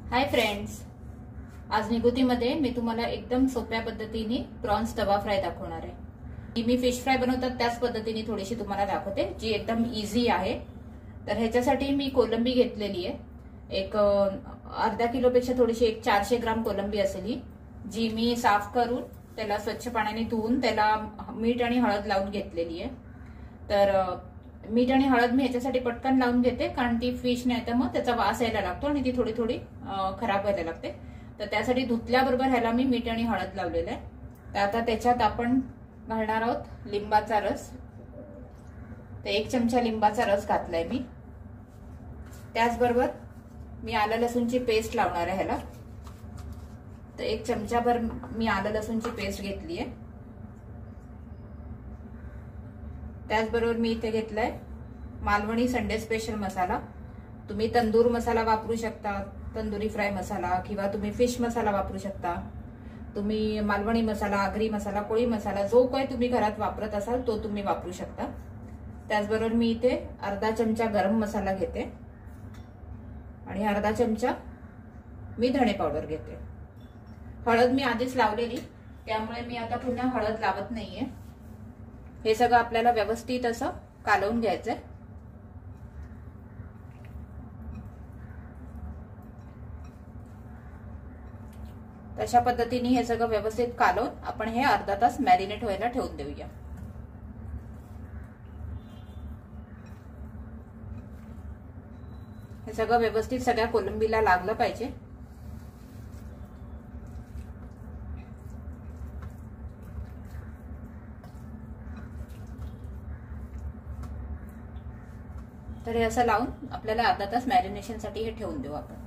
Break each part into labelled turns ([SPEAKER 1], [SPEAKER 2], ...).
[SPEAKER 1] Hi friends, आज निगुतीमध्ये मी तुम्हाला एकदम सोप्या पद्धतीने प्रॉन्स तवा फ्राय दाखवणार आहे। मी फिश फ्राय बनवतात त्याच पद्धतीने थोडीशी तुम्हाला दाखवते जी एकदम इझी आहे। तर ह्याच्यासाठी मी कोलंबी घेतलेली आहे, एक अर्धा किलोपेक्षा थोडीशी, एक 400 ग्राम कोलंबी असेल, जी मी साफ करून त्याला स्वच्छ पाण्याने धुवून त्याला मीठ आणि हळद लावून घेतलेली आहे। तर मीठ आणि हळद मी याच्यासाठी पटकन लावून घेते, कारण ती फिश नाही तर मग त्याचा वास यायला लागतो आणि ती थोडी थोडी खराब व्हायला लागते। तर त्यासाठी धुतल्याबरोबर ह्याला मी मीठ आणि हळद लावलेलं आहे। तर आता त्याच्यात आपण घालणार आहोत लिंबाचा रस। तर 1 चमचा लिंबाचा रस घातलाय मी। त्याचबरोबर मी आलं लसूणची पेस्ट लावणार आहे ह्याला। तर 1 चमचाभर मी आलं लसूणची पेस्ट घेतली आहे। त्याचबरोबर मी इथे घेतलाय मालवणी संडे स्पेशल मसाला। तुम्ही तंदूर मसाला वापरू शकता, तंदुरी फ्राय मसाला, किंवा तुम्ही फिश मसाला वापरू शकता। तुम्ही मालवणी मसाला, आगरी मसाला, कोळी मसाला, जो काही तुम्ही घरात वापरत असाल तो तुम्ही वापरू शकता। त्याचबरोबर मी इथे अर्धा चमचा गरम मसाला घेते आणि अर्धा चमचा मी धणे पावडर घेते। हळद मी आधीच लावलेली, त्यामुळे मी आता पुन्हा हळद लावत नाहीये। हे सगळं आपल्याला व्यवस्थित असं कालवून घ्यायचंय। तशा पद्धतीने हे सगळं व्यवस्थित कालवून आपण हे अर्धा तास मॅरिनेट व्हायला ठेवून देऊया। हे सगळं व्यवस्थित सगळ्या कोलंबीला लागलं पाहिजे। तर हे असं लावून आपल्याला अर्धा तास मॅरिनेशन साठी हे ठेवून देऊ आपण।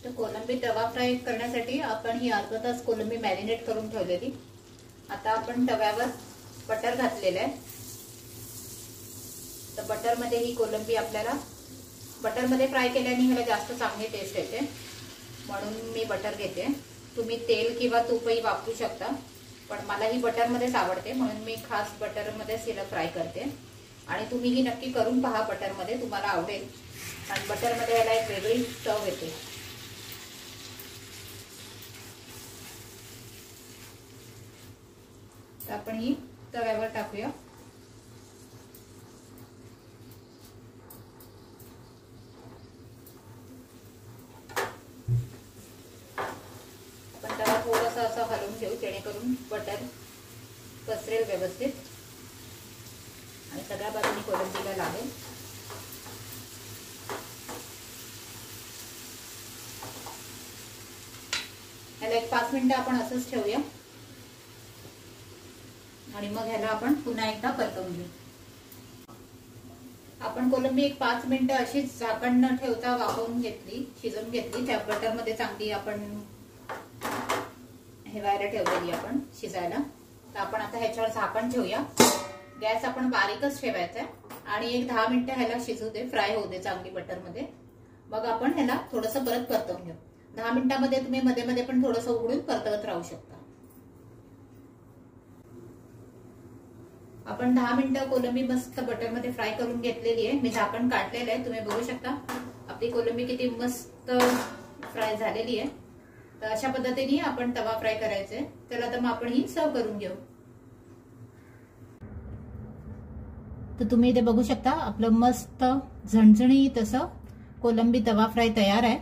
[SPEAKER 1] तर कोलंबी तवा फ्राय करण्यासाठी आपण ही अर्धा तास कोलंबी मॅरिनेट करून ठेवलेली। आता आपण तव्यावर बटर घातलेलं आहे। तर बटर मध्ये ही कोलंबी आपल्याला बटर मध्ये फ्राय केल्याने ह्याला जास्त चांगली टेस्ट येते, म्हणून मी बटर घेते। तुम्ही तेल किंवा तूपही वापरू शकता, पण मला ही बटर मध्येच आवडते म्हणून मी खास बटर मध्येच हिला फ्राय करते। आणि तुम्ही ही नक्की करून पहा, बटर मध्ये तुम्हाला आवडेल, आणि बटर मध्ये याला एक वेगळी चव येते। तर आपण ही तव्यावर टाकूया। आपण तवा थोडासा असा हलवून घेऊ, जेणेकरून बटर पसरेल व्यवस्थित आणि सगळ्या बाजूनी कोलंबीला लागेल। ह्याला एक 5 मिनिटं आपण असंच ठेवूया आणि मग ह्याला आपण पुन्हा एकदा परतवून घेऊ। आपण कोलंबी एक 5 मिनिटं अशीच झाकण न ठेवता वाफवून घेतली, शिजवून घेतली। त्या बटर मध्ये चांगली आपण हेवायला ठेवलेली आपण शिजायला। तर आपण आता ह्याच्यावर झाकण ठेवूया। गॅस आपण बारीकच ठेवायचा आहे आणि एक 10 मिनिटं ह्याला शिजू दे, फ्राय होऊ दे चांगली बटर मध्ये। मग आपण ह्याला थोडंसं परत परतवून घेऊ। 10 मिनिटांमध्ये तुम्ही मध्ये मध्ये पण थोडंसं उघडून परतवत राहू शकता। आपण 10 मिनिटं कोलंबी मस्त बटर मध्ये फ्राय करून घेतलेली आहे। मी झाकण काढलेलं आहे, तुम्ही बघू शकता आपली कोलंबी किती मस्त फ्राय झालेली आहे। तर अशा पद्धतीने आपण तवा फ्राय करायचे। त्याला तर मग आपण ही सर्व करून घेऊ। तर तुम्ही इथे बघू शकता आपलं मस्त झणझणीत असं कोलंबी तवा फ्राय तयार आहे।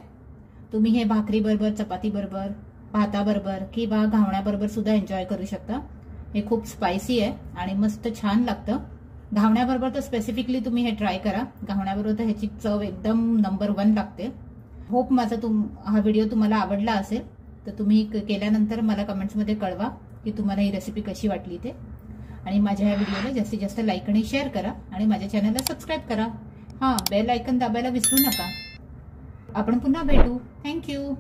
[SPEAKER 1] तुम्ही हे भाकरी बरोबर, चपाती बरोबर, भाताबरोबर किंवा घावण्याबरोबर सुद्धा एन्जॉय करू शकता। हे खूप स्पायसी आहे आणि मस्त छान लागतं। घावण्याबरोबर तर स्पेसिफिकली तुम्ही हे ट्राय करा, घावण्याबरोबर तर ह्याची चव एकदम नंबर 1 लागते। होप माझा हा व्हिडिओ तुम्हाला आवडला असेल, तर तुम्ही केल्यानंतर मला कमेंट्समध्ये कळवा की तुम्हाला ही रेसिपी कशी वाटली ते। आणि माझ्या ह्या व्हिडिओला जास्तीत जास्त लाईक आणि शेअर करा आणि माझ्या चॅनलला सबस्क्राईब करा। हां, बेल आयकन दाबायला विसरू नका। आपण पुन्हा भेटू। थँक्यू।